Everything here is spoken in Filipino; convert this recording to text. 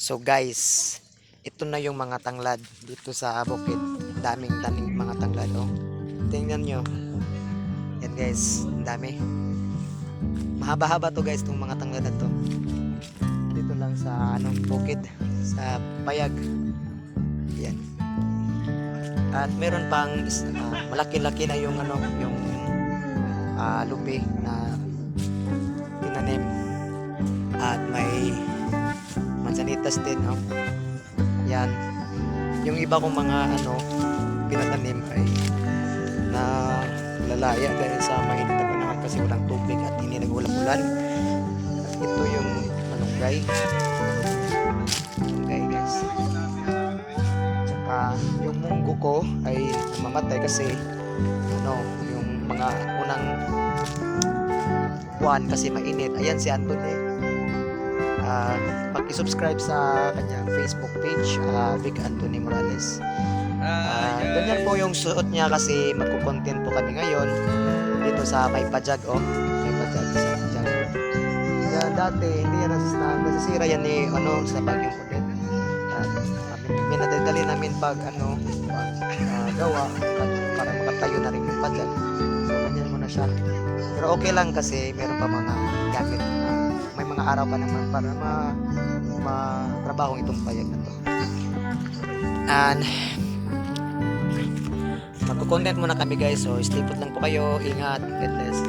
So guys, ito na yung mga tanglad dito sa bukid. Daming taning mga tanglad, oh. Tingnan nyo. Yan guys, ang dami. Mahaba-haba to guys, itong mga tanglad na to. Dito lang sa bukid, sa payag. Yan. At meron pang malaki-laki na yung lupi na tinanim. At may mansanitas din, oh. Yan. Yung iba kong mga pinatanim ay na lalaya dahil sa mainit na panahon kasi walang tubig at hindi nag-ulan-ulan. At ito yung malunggay. Malunggay guys. Tsaka yung munggo ko ay namamatay kasi yung mga unang buwan kasi mainit. Ayan si Anthony. Pag-subscribe sa kanyang Facebook page, Big Anthony Morales. Ganyan po yung suot niya kasi magko-content po kami ngayon dito sa may pajag, oh. May pajag sa pajag. Yan, dati hindi yan nasisira yan sa bagyong Odette. Minadadali namin pag gawa para makatayo na rin yung pajag. So ganyan muna siya. Pero okay lang kasi meron pa mga gamit. May mga araw pa naman para matrabaho itong payag na to. And magko-content muna kami guys, so stay put lang po kayo, ingat, God bless.